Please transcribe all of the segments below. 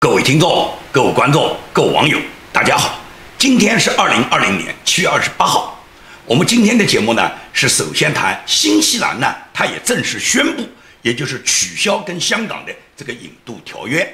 各位听众、各位观众、各位网友，大家好！今天是2020年7月28号。我们今天的节目呢，是首先谈新西兰呢，它也正式宣布，也就是取消跟香港的这个引渡条约。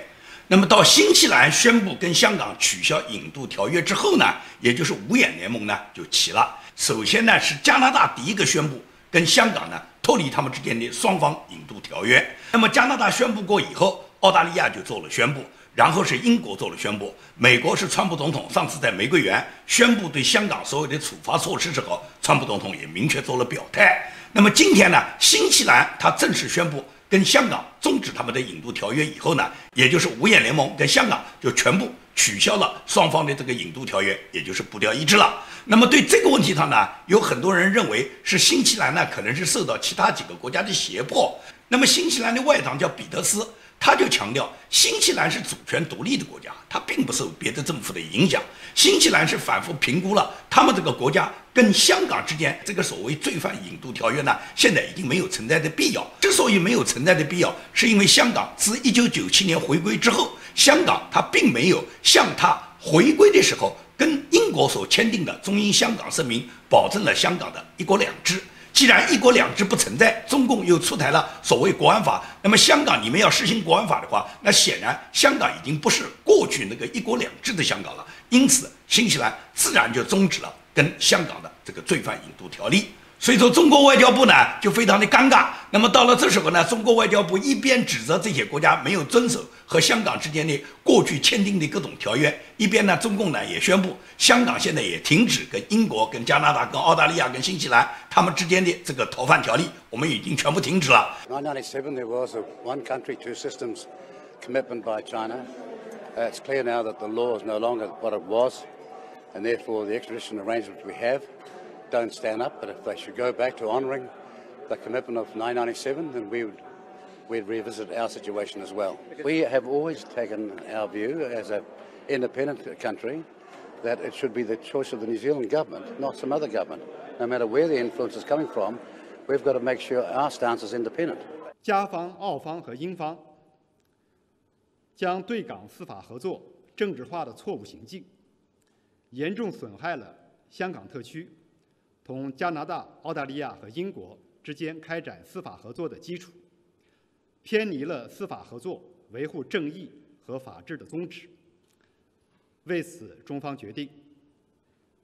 那么到新西兰宣布跟香港取消引渡条约之后呢，也就是五眼联盟呢就起了。首先呢是加拿大第一个宣布跟香港呢脱离他们之间的双方引渡条约。那么加拿大宣布过以后，澳大利亚就做了宣布。然后是英国做了宣布，美国是川普总统上次在玫瑰园宣布对香港所有的处罚措施之后，川普总统也明确做了表态。那么今天呢，新西兰他正式宣布跟香港终止他们的引渡条约以后呢，也就是五眼联盟跟香港就全部取消了双方的这个引渡条约，也就是步调一致了。那么对这个问题上呢，有很多人认为是新西兰呢可能是受到其他几个国家的胁迫。那么新西兰的外长叫彼得斯。他就强调，新西兰是主权独立的国家，它并不受别的政府的影响。新西兰是反复评估了他们这个国家跟香港之间这个所谓罪犯引渡条约呢，现在已经没有存在的必要。之所以没有存在的必要，是因为香港自1997年回归之后，香港它并没有像它回归的时候跟英国所签订的中英香港声明，保证了香港的一国两制。既然一国两制不存在，中共又出台了所谓国安法，那么香港你们要实行国安法的话，那显然香港已经不是过去那个一国两制的香港了。因此，新西兰自然就终止了跟香港的这个罪犯引渡条例。所以说，中国外交部呢就非常的尴尬。那么到了这时候呢，中国外交部一边指责这些国家没有遵守和香港之间的过去签订的各种条约，一边呢，中共呢也宣布香港现在也停止跟英国、跟加拿大、跟澳大利亚、跟新西兰他们之间的这个逃犯条例，我们已经全部停止了。1997 there was a one country, two systems commitment by China. It's clear now that the law is no longer what it was, and therefore the extradition arrangements we have don't stand up. But if they should go back to honouring the commitment of 1997, then we'd revisit our situation as well. We have always taken our view as an independent country that it should be the choice of the New Zealand government, not some other government. No matter where the influence is coming from, we've got to make sure our stance is independent. 加方、澳方和英方将对港司法合作政治化的错误行径，严重损害了香港特区同加拿大、澳大利亚和英国之间开展司法合作的基础，偏离了司法合作维护正义和法治的宗旨。为此，中方决定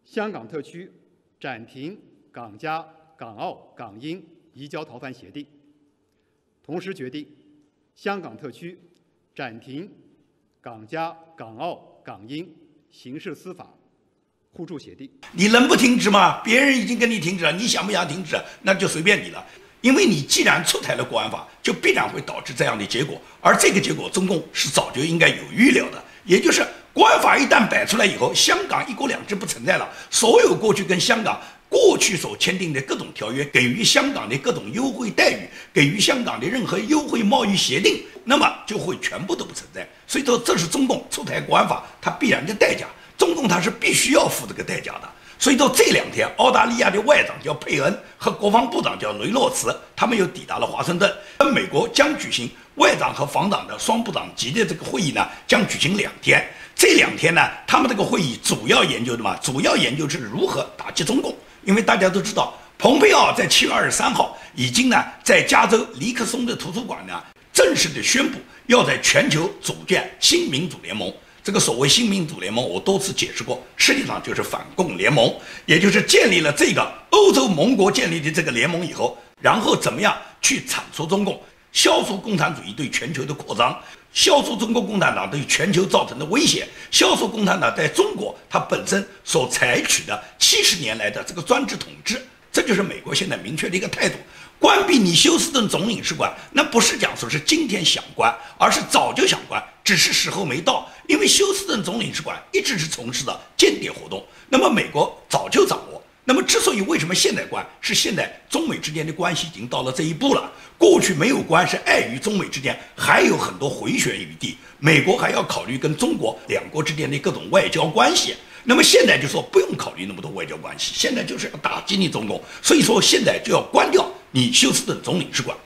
香港特区暂停港加、港澳、港英移交逃犯协定，同时决定香港特区暂停港加、港澳、港英刑事司法互助协定。你能不停止吗？别人已经跟你停止了，你想不想停止，那就随便你了。因为你既然出台了国安法，就必然会导致这样的结果，而这个结果中共是早就应该有预料的，也就是国安法一旦摆出来以后，香港一国两制不存在了，所有过去跟香港过去所签订的各种条约，给予香港的各种优惠待遇，给予香港的任何优惠贸易协定，那么就会全部都不存在。所以说，这是中共出台国安法它必然的代价。中共它是必须要付这个代价的，所以到这两天，澳大利亚的外长叫佩恩和国防部长叫雷诺茨，他们又抵达了华盛顿，跟美国将举行外长和防长的双部长级的这个会议呢，将举行2天。这2天呢，他们这个会议主要研究的嘛，主要研究是如何打击中共，因为大家都知道，蓬佩奥在7月23号已经呢在加州尼克松的图书馆呢正式的宣布要在全球组建新民主联盟。这个所谓新民主联盟，我多次解释过，实际上就是反共联盟，也就是建立了这个欧洲盟国建立的这个联盟以后，然后怎么样去铲除中共，消除共产主义对全球的扩张，消除中国共产党对全球造成的威胁，消除共产党在中国它本身所采取的70年来的这个专制统治。这就是美国现在明确的一个态度。关闭你休斯顿总领事馆，那不是讲说是今天想关，而是早就想关，只是时候没到。因为休斯顿总领事馆一直是从事的间谍活动，那么美国早就掌握。那么之所以为什么现在关，是现在中美之间的关系已经到了这一步了。过去没有关，是碍于中美之间还有很多回旋余地，美国还要考虑跟中国两国之间的各种外交关系。那么现在就说不用考虑那么多外交关系，现在就是要打击你中共，所以说现在就要关掉你休斯顿总领事馆。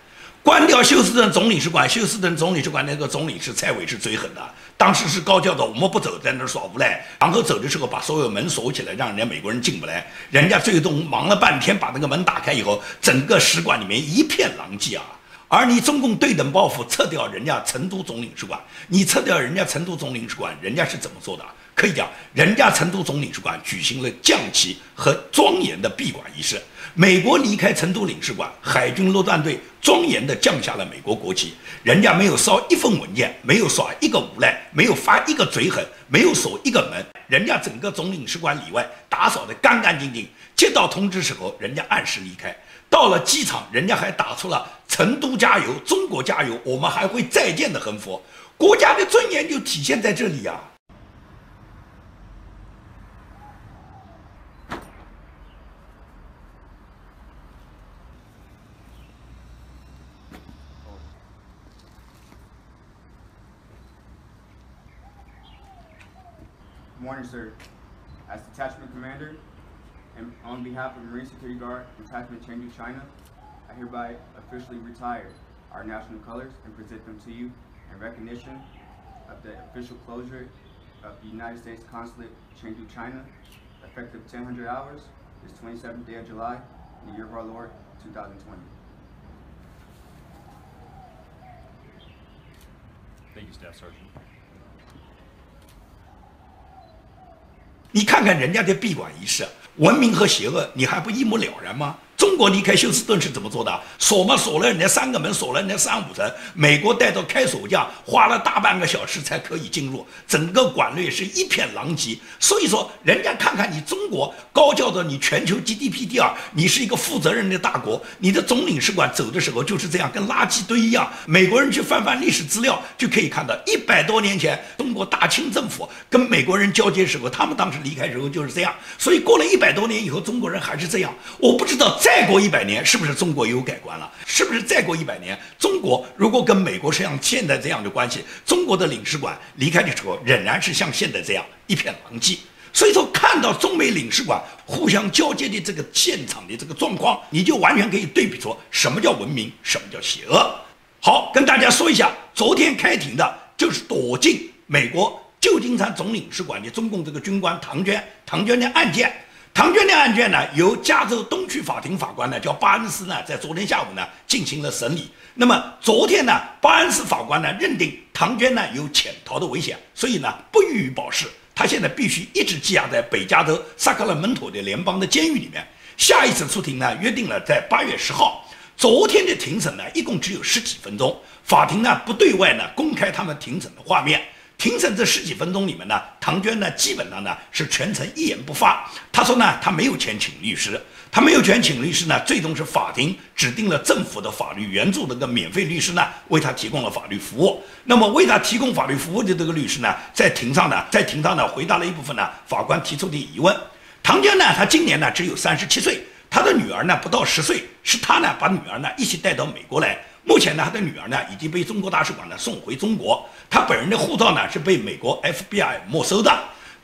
关掉休斯顿总领事馆，休斯顿总领事馆那个总领事蔡伟是最狠的，当时是高叫的我们不走，在那耍无赖，然后走的时候把所有门锁起来，让人家美国人进不来。人家最终忙了半天把那个门打开以后，整个使馆里面一片狼藉啊。而你中共对等报复，撤掉人家成都总领事馆，你撤掉人家成都总领事馆，人家是怎么做的？可以讲，人家成都总领事馆举行了降旗和庄严的闭馆仪式。美国离开成都领事馆，海军陆战队庄严地降下了美国国旗。人家没有烧一份文件，没有耍一个无赖，没有发一个嘴狠，没有锁一个门，人家整个总领事馆里外打扫得干干净净。接到通知时候，人家按时离开。到了机场，人家还打出了“成都加油，中国加油，我们还会再见”的横幅。国家的尊严就体现在这里啊。Good morning, sir. As Detachment Commander, and on behalf of Marine Security Guard, Detachment Chengdu, China, I hereby officially retire our national colors and present them to you in recognition of the official closure of the United States Consulate, Chengdu, China, effective 1000 hours, this 27th day of July, in the year of our Lord, 2020. Thank you, Staff Sergeant. 你看看人家的闭馆仪式，文明和邪恶，你还不一目了然吗？中国离开休斯顿是怎么做的？锁嘛，锁了人家3个门，锁了人家3、5层。美国带着开锁匠，花了大半个小时才可以进入，整个馆内是一片狼藉。所以说，人家看看你中国高叫着你全球 GDP 第2，你是一个负责任的大国，你的总领事馆走的时候就是这样，跟垃圾堆一样。美国人去翻翻历史资料，就可以看到100多年前中国大清政府跟美国人交接时候，他们当时离开时候就是这样。所以过了100多年以后，中国人还是这样。我不知道再过100年是不是中国有改观了？是不是再过100年，中国如果跟美国是像现在这样的关系，中国的领事馆离开的时候仍然是像现在这样一片狼藉。所以说，看到中美领事馆互相交接的这个现场的这个状况，你就完全可以对比出什么叫文明，什么叫邪恶。好，跟大家说一下，昨天开庭的就是躲进美国旧金山总领事馆的中共这个军官唐娟的案件。唐娟的案件呢，由加州东区法庭法官呢叫巴恩斯呢，在昨天下午呢进行了审理。那么昨天呢，巴恩斯法官呢认定唐娟呢有潜逃的危险，所以呢不予以保释。他现在必须一直羁押在北加州萨克拉门托的联邦的监狱里面。下一次出庭呢，约定了在8月10号。昨天的庭审呢，一共只有10几分钟，法庭呢不对外呢公开他们庭审的画面。庭审这10几分钟里面呢，唐娟呢基本上呢是全程一言不发。他说呢，他没有钱请律师，最终是法庭指定了政府的法律援助的个免费律师呢，为他提供了法律服务。那么为他提供法律服务的这个律师呢，在庭上呢回答了一部分呢法官提出的疑问。唐娟呢，她今年呢只有37岁，她的女儿呢不到10岁，是她呢把女儿呢一起带到美国来。目前呢，他的女儿呢已经被中国大使馆呢送回中国，他本人的护照呢是被美国 FBI 没收的。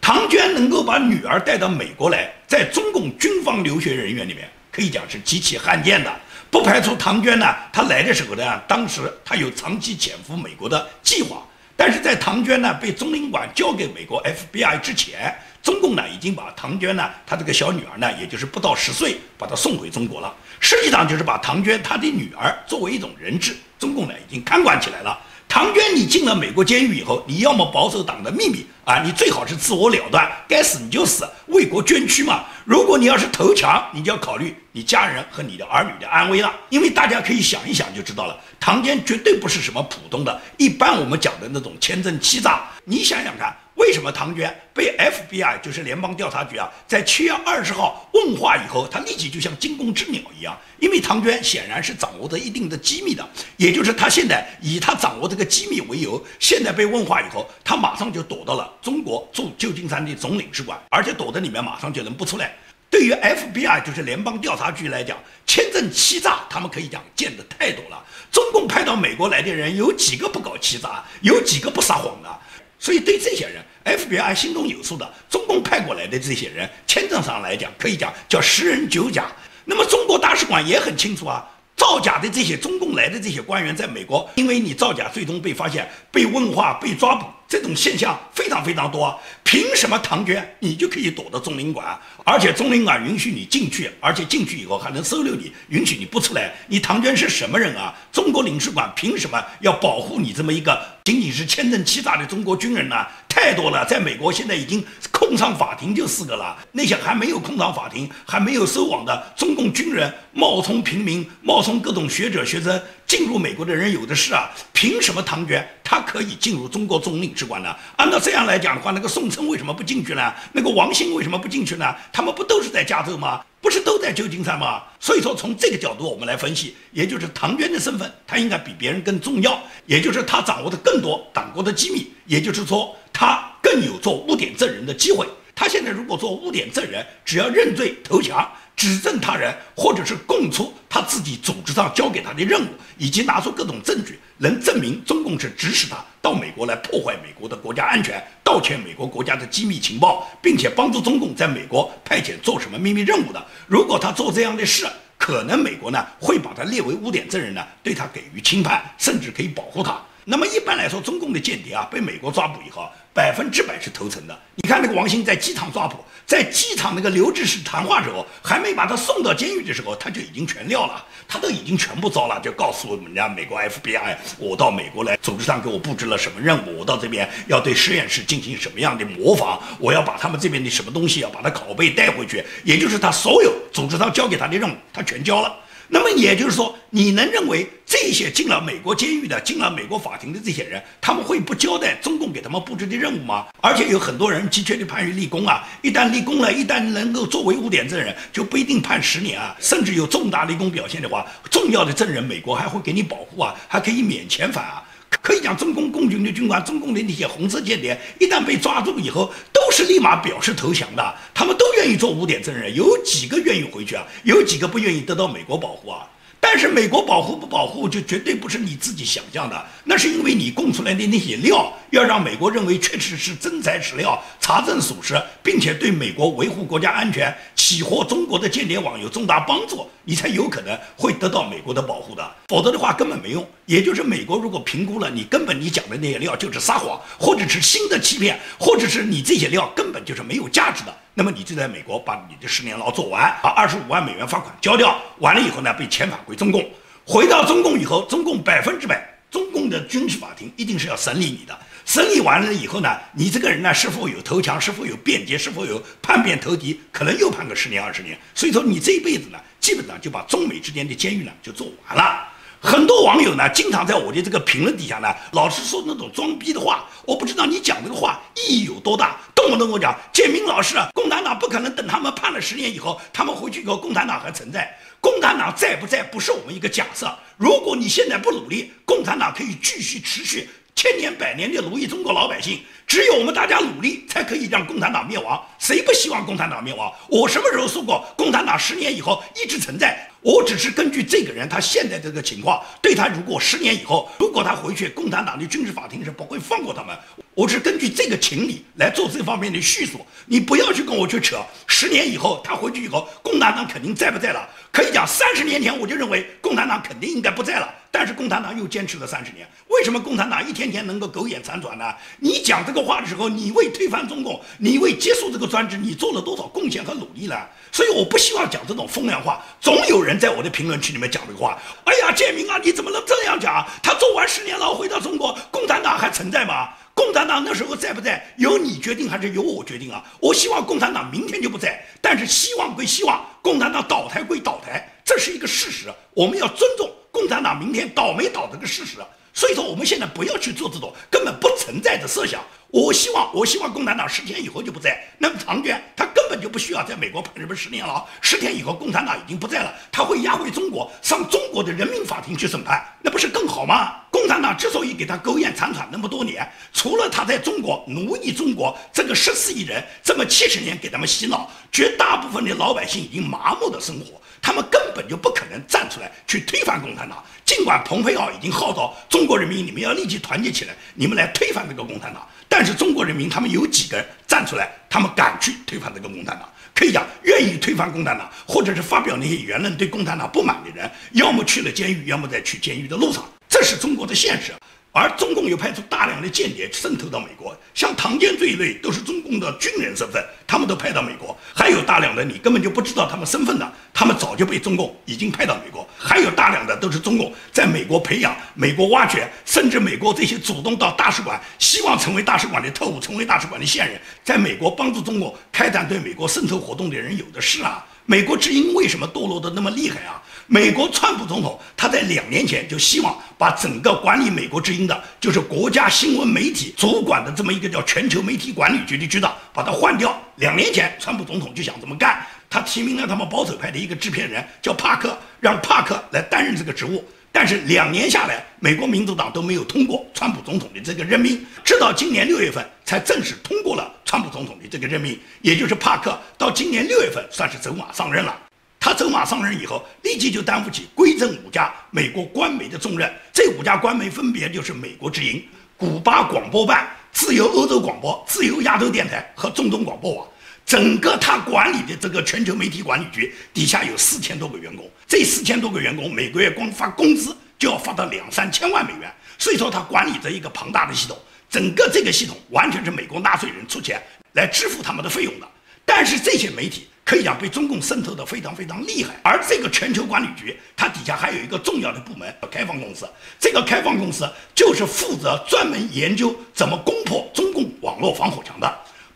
唐娟能够把女儿带到美国来，在中共军方留学人员里面可以讲是极其罕见的。不排除唐娟呢，她来的时候呢，当时她有长期潜伏美国的计划，但是在唐娟呢被中领馆交给美国 FBI 之前，中共呢已经把唐娟呢，她这个小女儿呢，也就是不到10岁，把她送回中国了。实际上就是把唐娟她的女儿作为一种人质，中共呢已经看管起来了。唐娟，你进了美国监狱以后，你要么保守党的秘密啊，你最好是自我了断，该死你就死，为国捐躯嘛。如果你要是投降，你就要考虑你家人和你的儿女的安危了。因为大家可以想一想就知道了，唐娟绝对不是什么普通的，一般我们讲的那种签证欺诈。你想想看，为什么唐娟被 FBI 就是联邦调查局啊，在7月20号问话以后，他立即就像惊弓之鸟一样？因为唐娟显然是掌握着一定的机密的，也就是他现在以他掌握这个机密为由，现在被问话以后，他马上就躲到了中国驻旧金山的总领事馆，而且躲在里面马上就能不出来。对于 FBI 就是联邦调查局来讲，签证欺诈他们可以讲见得太多了。中共派到美国来的人有几个不搞欺诈，有几个不撒谎的？所以对这些人 ，FBI 心中有数的。中共派过来的这些人，签证上来讲，可以讲叫10人9甲。那么中国大使馆也很清楚啊，造假的这些中共来的这些官员在美国，因为你造假最终被发现、被问话、被抓捕，这种现象非常非常多。凭什么唐娟你就可以躲到中领馆，而且中领馆允许你进去，而且进去以后还能收留你，允许你不出来？你唐娟是什么人啊？中国领事馆凭什么要保护你这么一个仅仅是签证欺诈的中国军人呢？太多了，在美国现在已经控上法庭就4个了，那些还没有控上法庭、还没有收网的中共军人，冒充平民、冒充各种学者学生进入美国的人有的是啊。凭什么唐娟他可以进入中国总领事馆呢？按照这样来讲的话，那个宋琛为什么不进去呢？那个王兴为什么不进去呢？他们不都是在加州吗？不是都在旧金山吗？所以说从这个角度我们来分析，也就是唐娟的身份他应该比别人更重要，也就是他掌握的更多党国的机密，也就是说他更有做污点证人的机会。他现在如果做污点证人，只要认罪投降，指证他人，或者是供出他自己组织上交给他的任务，以及拿出各种证据，能证明中共是指使他到美国来破坏美国的国家安全，盗窃美国国家的机密情报，并且帮助中共在美国派遣做什么秘密任务的。如果他做这样的事，可能美国呢会把他列为污点证人呢，对他给予轻判，甚至可以保护他。那么一般来说，中共的间谍啊被美国抓捕以后，100%是投诚的。你看那个王兴在机场抓捕，在机场那个留置室谈话时候，还没把他送到监狱的时候，他就已经全撂了，他都已经全部招了，就告诉我们家美国 FBI， 我到美国来，组织上给我布置了什么任务，我到这边要对实验室进行什么样的模仿，我要把他们这边的什么东西要把它拷贝带回去，也就是他所有组织上交给他的任务，他全交了。那么也就是说，你能认为这些进了美国监狱的、进了美国法庭的这些人，他们会不交代中共给他们布置的任务吗？而且有很多人急切地判于立功啊，一旦立功了，一旦能够作为污点证人，就不一定判10年啊，甚至有重大立功表现的话，重要的证人美国还会给你保护啊，还可以免遣返啊。可以讲，中共共军的军官、中共的那些红色间谍，一旦被抓住以后，都是立马表示投降的。他们都愿意做污点证人，有几个愿意回去啊？有几个不愿意得到美国保护啊？但是美国保护不保护，就绝对不是你自己想象的，那是因为你供出来的那些料，要让美国认为确实是真材实料、查证属实，并且对美国维护国家安全、起获中国的间谍网有重大帮助，你才有可能会得到美国的保护的。否则的话根本没用。也就是美国如果评估了你根本你讲的那些料就是撒谎，或者是新的欺骗，或者是你这些料根本就是没有价值的，那么你就在美国把你的10年牢做完，把25万美元罚款交掉，完了以后呢，被遣返回中共。回到中共以后，中共100%，中共的军事法庭一定是要审理你的。审理完了以后呢，你这个人呢是否有投降，是否有辩解，是否有叛变投敌，可能又判个10年20年。所以说你这一辈子呢，基本上就把中美之间的监狱呢就做完了。很多网友呢，经常在我的这个评论底下呢，老是说那种装逼的话。我不知道你讲这个话意义有多大，动不动我讲建明老师啊，共产党不可能等他们判了10年以后，他们回去以后，共产党还存在。共产党在不在不是我们一个假设。如果你现在不努力，共产党可以继续持续千年百年的奴役中国老百姓。只有我们大家努力，才可以让共产党灭亡。谁不希望共产党灭亡？我什么时候说过共产党10年以后一直存在？我只是根据这个人他现在这个情况，对他如果10年以后，如果他回去，共产党的军事法庭是不会放过他们。我是根据这个情理来做这方面的叙述。你不要去跟我去扯10年以后他回去以后，共产党肯定在不在了？可以讲30年前我就认为共产党肯定应该不在了，但是共产党又坚持了30年。为什么共产党一天天能够苟延残喘呢？你讲这个话的时候，你为推翻中共，你为结束这个专制，你做了多少贡献和努力呢？所以我不希望讲这种风凉话。总有人在我的评论区里面讲这个话，哎呀，建明啊，你怎么能这样讲？他做完10年牢回到中国，共产党还存在吗？共产党那时候在不在，由你决定还是由我决定啊？我希望共产党明天就不在，但是希望归希望，共产党倒台归倒台，这是一个事实，我们要尊重共产党明天倒没倒这个事实。所以说我们现在不要去做这种根本不存在的设想。我希望共产党10天以后就不在，那么唐娟他根本就不需要在美国判什么10年牢，10天以后共产党已经不在了，他会押回中国，上中国的人民法庭去审判，那不是更好吗？共产党之所以给他苟延残喘那么多年，除了他在中国奴役中国这个14亿人这么70年给他们洗脑，绝大部分的老百姓已经麻木的生活，他们根本就不可能站出来去推翻共产党。尽管蓬佩奥已经号召中国人民，你们要立即团结起来，你们来推翻这个共产党，但是中国人民他们有几个人站站出来，他们敢去推翻这个共产党。可以讲，愿意推翻共产党或者是发表那些言论对共产党不满的人，要么去了监狱，要么在去监狱的路上，这是中国的现实。而中共又派出大量的间谍渗透到美国，像唐坚这一类都是中共的军人身份，他们都派到美国。还有大量的你根本就不知道他们身份的，他们早就被中共已经派到美国。还有大量的都是中共在美国培养、美国挖掘，甚至美国这些主动到大使馆，希望成为大使馆的特务、成为大使馆的线人，在美国帮助中共开展对美国渗透活动的人有的是啊。美国之音为什么堕落的那么厉害啊？美国川普总统他在2年前就希望把整个管理美国之音的，就是国家新闻媒体主管的这么一个叫全球媒体管理局的局长，把他换掉。2年前川普总统就想这么干，他提名了他们保守派的一个制片人叫帕克，让帕克来担任这个职务。但是2年下来，美国民主党都没有通过川普总统的这个任命，直到今年6月份才正式通过了川普总统的这个任命，也就是帕克到今年6月份算是走马上任了。他走马上任以后，立即就担负起归正5家美国官媒的重任。这5家官媒分别就是美国之音、古巴广播办、自由欧洲广播、自由亚洲电台和中东广播网。整个他管理的这个全球媒体管理局底下有4000多个员工，这4000多个员工每个月光发工资就要发到2-3千万美元，所以说他管理着一个庞大的系统。整个这个系统完全是美国纳税人出钱来支付他们的费用的。但是这些媒体可以讲被中共渗透的非常非常厉害，而这个全球管理局它底下还有一个重要的部门开放公司，这个开放公司就是负责专门研究怎么攻破中共网络防火墙的。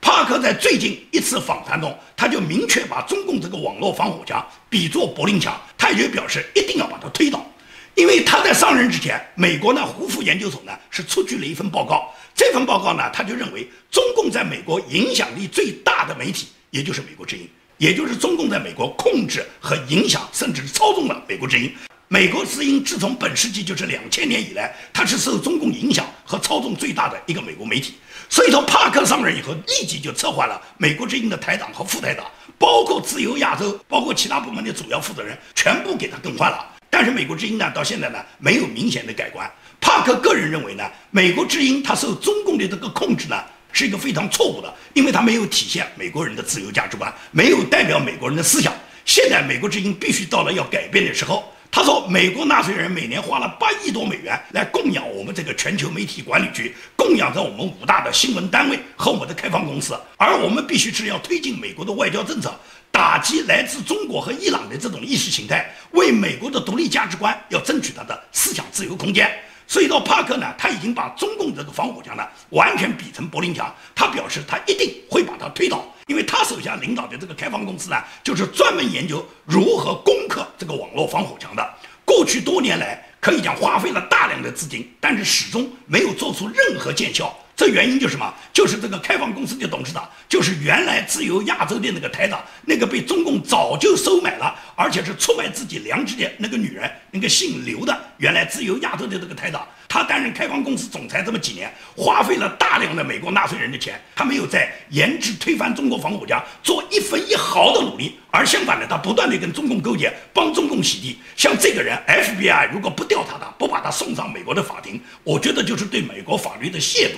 帕克在最近一次访谈中，他就明确把中共这个网络防火墙比作柏林墙，他也表示一定要把它推倒。因为他在上任之前，美国呢胡佛研究所呢是出具了一份报告，这份报告呢他就认为中共在美国影响力最大的媒体，也就是美国之音，也就是中共在美国控制和影响甚至操纵了美国之音。美国之音自从本世纪就是2000年以来，它是受中共影响和操纵最大的一个美国媒体。所以说帕克上任以后，立即就策划了美国之音的台长和副台长，包括自由亚洲，包括其他部门的主要负责人，全部给他更换了。但是美国之音呢，到现在呢没有明显的改观。帕克个人认为呢，美国之音它受中共的这个控制呢，是一个非常错误的，因为它没有体现美国人的自由价值观，没有代表美国人的思想。现在美国之音必须到了要改变的时候。他说，美国纳税人每年花了8亿多美元来供养我们这个全球媒体管理局，供养着我们5大的新闻单位和我们的开放公司，而我们必须是要推进美国的外交政策，打击来自中国和伊朗的这种意识形态，为美国的独立价值观要争取它的思想自由空间。所以到帕克呢，他已经把中共这个防火墙呢完全比成柏林墙，他表示他一定会把它推倒，因为他手下领导的这个开放公司呢，就是专门研究如何攻克这个网络防火墙的。过去多年来，可以讲花费了大量的资金，但是始终没有做出任何见效。这原因就是什么？就是这个开放公司的董事长，就是原来自由亚洲的那个台长，那个被中共早就收买了，而且是出卖自己良知的那个女人，那个姓刘的，原来自由亚洲的这个台长，他担任开放公司总裁这么几年，花费了大量的美国纳税人的钱，他没有在研制推翻中国防火墙做1分1毫的努力，而相反的，他不断的跟中共勾结，帮中共洗地。像这个人 FBI 如果不调查他，不把他送上美国的法庭，我觉得就是对美国法律的亵渎。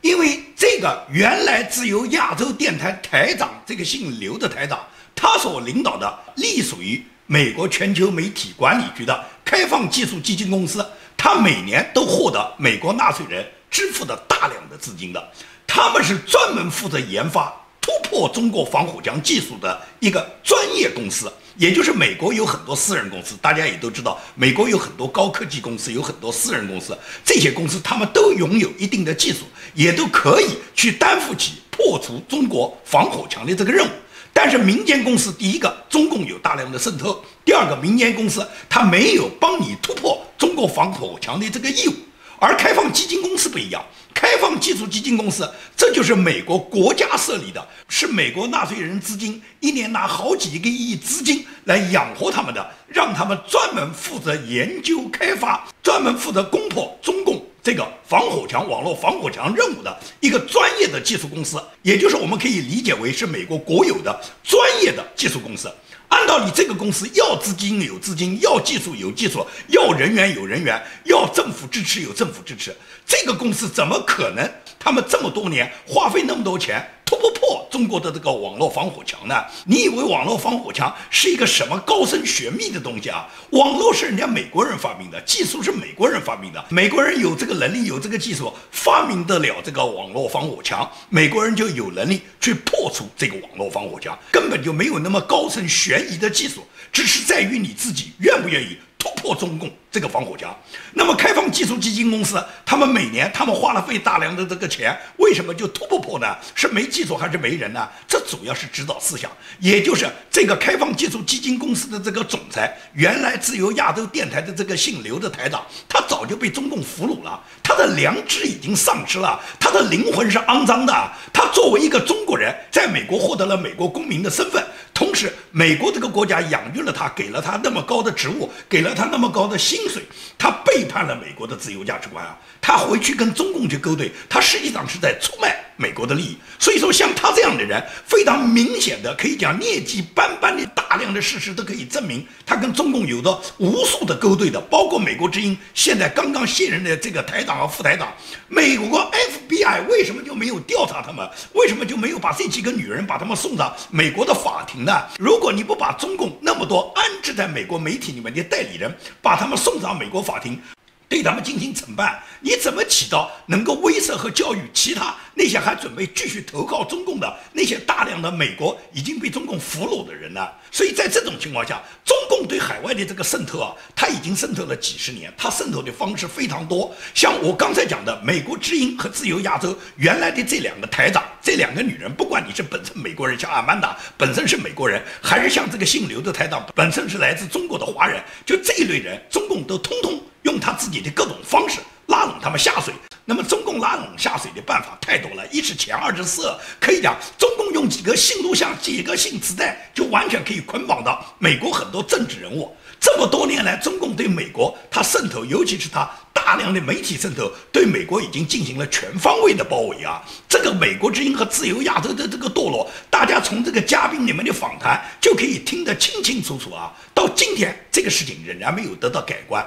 因为这个原来自由亚洲电台台长，这个姓刘的台长，他所领导的隶属于美国全球媒体管理局的开放技术基金公司，他每年都获得美国纳税人支付的大量的资金的。他们是专门负责研发突破中国防火墙技术的一个专业公司。也就是美国有很多私人公司，大家也都知道，美国有很多高科技公司，有很多私人公司，这些公司他们都拥有一定的技术，也都可以去担负起破除中国防火墙的这个任务。但是民间公司，第一个，中共有大量的渗透；第二个，民间公司它没有帮你突破中国防火墙的这个义务。而开放基金公司不一样，开放技术基金公司，这就是美国国家设立的，是美国纳税人资金1年拿好几个亿资金来养活他们的，让他们专门负责研究开发，专门负责攻破中共这个防火墙、网络防火墙任务的一个专业的技术公司，也就是我们可以理解为是美国国有的专业的技术公司。按道理，这个公司要资金有资金，要技术有技术，要人员有人员，要政府支持有政府支持。这个公司怎么可能他们这么多年花费那么多钱突破不破中国的这个网络防火墙呢？你以为网络防火墙是一个什么高深玄秘的东西啊？网络是人家美国人发明的，技术是美国人发明的，美国人有这个能力，有这个技术，发明得了这个网络防火墙，美国人就有能力去破除这个网络防火墙，根本就没有那么高深悬疑的技术，只是在于你自己愿不愿意突破中共这个防火墙。那么开放技术基金公司，他们每年花了费大量的这个钱，为什么就突不破呢？是没技术还是没人呢？这主要是指导思想，也就是这个开放技术基金公司的这个总裁，原来自由亚洲电台的这个姓刘的台长，他早就被中共俘虏了，他的良知已经丧失了，他的灵魂是肮脏的。他作为一个中国人，在美国获得了美国公民的身份，同时美国这个国家养育了他，给了他那么高的职务，给了他那么高的薪水，他背叛了美国的自由价值观啊！他回去跟中共去勾兑，他实际上是在出卖美国的利益。所以说，像他这样的人，非常明显的可以讲劣迹斑斑的大量的事实都可以证明，他跟中共有着无数的勾兑的，包括美国之音现在刚刚卸任的这个台长和副台长，美国 FBI 为什么就没有调查他们？为什么就没有把这几个女人把他们送上美国的法庭呢？如果你不把中共那么多安置在美国媒体里面的代理人，把他们送上美国法庭，对他们进行惩办，你怎么起到能够威慑和教育其他那些还准备继续投靠中共的那些大量的美国已经被中共俘虏的人呢？所以在这种情况下，中共对海外的这个渗透啊，它已经渗透了几十年，它渗透的方式非常多。像我刚才讲的，美国之音和自由亚洲原来的这两个台长，这两个女人，不管你是本身美国人，像阿曼达本身是美国人，还是像这个姓刘的台长本身是来自中国的华人，就这一类人，中共都通通用他自己的各种方式拉拢他们下水。那么中共拉拢下水的办法太多了，一是钱，二是色，可以讲中共用几个信录像、几个信磁带就完全可以捆绑到美国很多政治人物。这么多年来，中共对美国它渗透，尤其是它大量的媒体渗透，对美国已经进行了全方位的包围啊！这个美国之音和自由亚洲的这个堕落，大家从这个嘉宾里面的访谈就可以听得清清楚楚啊！到今天，这个事情仍然没有得到改观。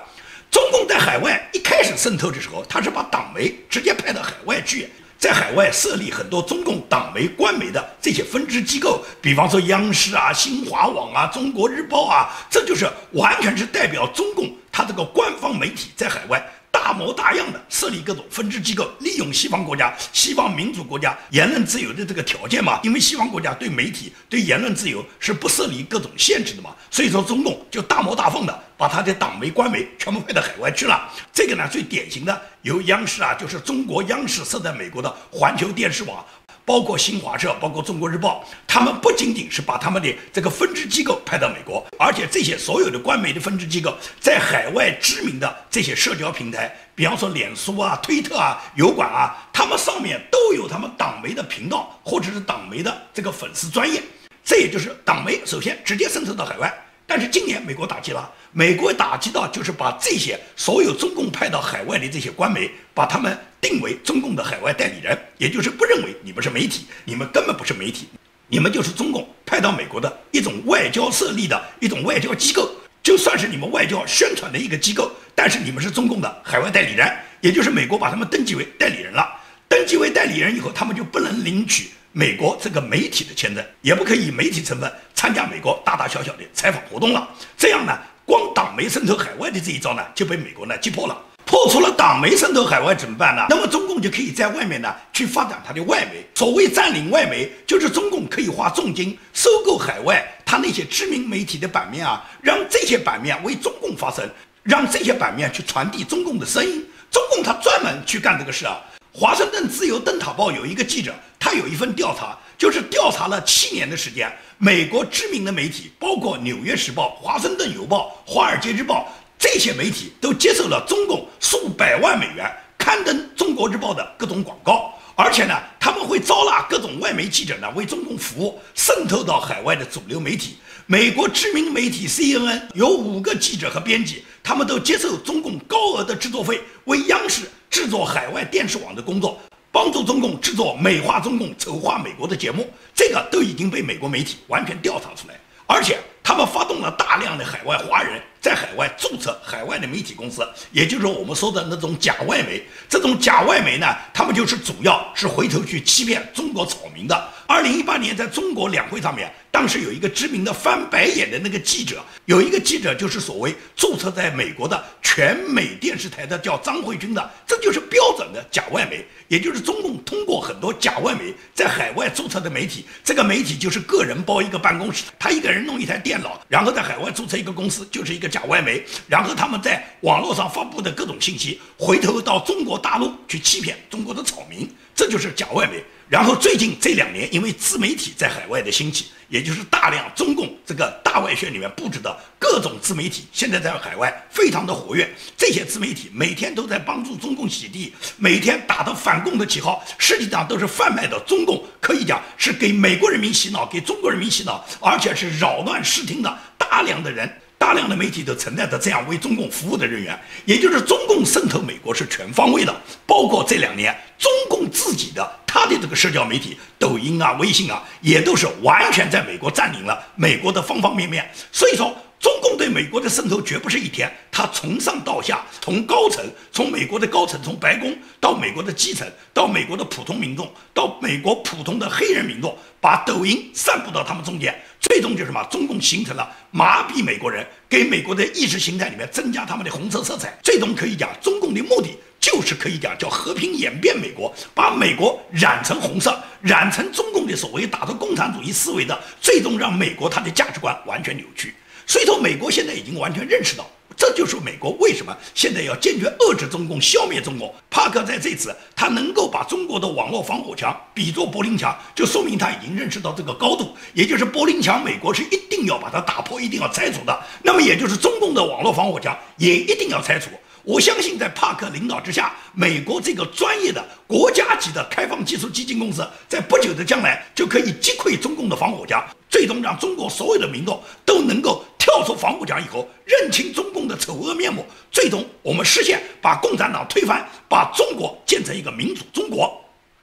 中共在海外一开始渗透的时候，他是把党媒直接派到海外去，在海外设立很多中共党媒、官媒的这些分支机构，比方说央视啊、新华网啊、中国日报啊，这就是完全是代表中共他这个官方媒体在海外大模大样的设立各种分支机构，利用西方国家、西方民主国家言论自由的这个条件嘛，因为西方国家对媒体、对言论自由是不设立各种限制的嘛，所以说中共就大模大放的把他的党媒、官媒全部派到海外去了。这个呢，最典型的由央视啊，就是中国央视设在美国的环球电视网，包括新华社，包括中国日报，他们不仅仅是把他们的这个分支机构派到美国，而且这些所有的官媒的分支机构在海外知名的这些社交平台，比方说脸书啊、推特啊、油管啊，他们上面都有他们党媒的频道或者是党媒的这个粉丝专页，这也就是党媒首先直接渗透到海外。但是今年美国打击了，美国打击到就是把这些所有中共派到海外的这些官媒，把他们定为中共的海外代理人，也就是不认为你们是媒体，你们根本不是媒体，你们就是中共派到美国的一种外交设立的一种外交机构，就算是你们外交宣传的一个机构，但是你们是中共的海外代理人，也就是美国把他们登记为代理人了。登记为代理人以后，他们就不能领取美国这个媒体的签证，也不可以以媒体身份参加美国大大小小的采访活动了。这样呢，光党媒渗透海外的这一招呢，就被美国呢击破了。破除了党媒渗透海外怎么办呢？那么中共就可以在外面呢去发展它的外媒。所谓占领外媒，就是中共可以花重金收购海外它那些知名媒体的版面啊，让这些版面为中共发声，让这些版面去传递中共的声音。中共他专门去干这个事啊。华盛顿自由灯塔报有一个记者，他有一份调查，就是调查了7年的时间，美国知名的媒体，包括纽约时报、华盛顿邮报、华尔街日报，这些媒体都接受了中共数百万美元刊登中国日报的各种广告，而且呢，他们会招纳各种外媒记者呢为中共服务，渗透到海外的主流媒体。美国知名媒体 CNN 有5个记者和编辑，他们都接受中共高额的制作费，为央视制作海外电视网的工作，帮助中共制作美化中共、丑化美国的节目，这个都已经被美国媒体完全调查出来。而且他们发动了大量的海外华人在海外注册海外的媒体公司，也就是我们说的那种假外媒。这种假外媒呢，他们就是主要是回头去欺骗中国草民的。2018年在中国两会上面，当时有一个知名的翻白眼的那个记者，有一个记者就是所谓注册在美国的全美电视台的叫张慧君的，这就是标准的假外媒，也就是中共通过很多假外媒在海外注册的媒体，这个媒体就是个人包一个办公室，他一个人弄一台电脑，然后在海外注册一个公司，就是一个假外媒，然后他们在网络上发布的各种信息，回头到中国大陆去欺骗中国的草民，这就是假外媒。然后最近这2年，因为自媒体在海外的兴起，也就是大量中共这个大外宣里面布置的各种自媒体，现在在海外非常的活跃。这些自媒体每天都在帮助中共洗地，每天打着反共的旗号，实际上都是贩卖的中共，可以讲是给美国人民洗脑，给中国人民洗脑，而且是扰乱视听的大量的人。大量的媒体都存在着这样为中共服务的人员，也就是中共渗透美国是全方位的，包括这2年中共自己的他的这个社交媒体，抖音啊、微信啊，也都是完全在美国占领了美国的方方面面。所以说，中共对美国的渗透绝不是一天，它从上到下，从高层，从美国的高层，从白宫到美国的基层，到美国的普通民众，到美国普通的黑人民众，把抖音散布到他们中间，最终就是什么？中共形成了麻痹美国人，给美国的意识形态里面增加他们的红色色彩。最终可以讲，中共的目的就是可以讲叫和平演变美国，把美国染成红色，染成中共的所谓打着共产主义思维的，最终让美国它的价值观完全扭曲。所以说，美国现在已经完全认识到，这就是美国为什么现在要坚决遏制中共、消灭中共。帕克在这次他能够把中国的网络防火墙比作柏林墙，就说明他已经认识到这个高度，也就是柏林墙，美国是一定要把它打破，一定要拆除的。那么也就是中共的网络防火墙也一定要拆除。我相信在帕克领导之下，美国这个专业的国家级的开放技术基金公司，在不久的将来就可以击溃中共的防火墙，最终让中国所有的民众都能够跳出防火墙以后，认清中共的丑恶面目，最终我们实现把共产党推翻，把中国建成一个民主中国。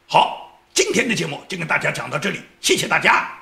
好，今天的节目就跟大家讲到这里，谢谢大家。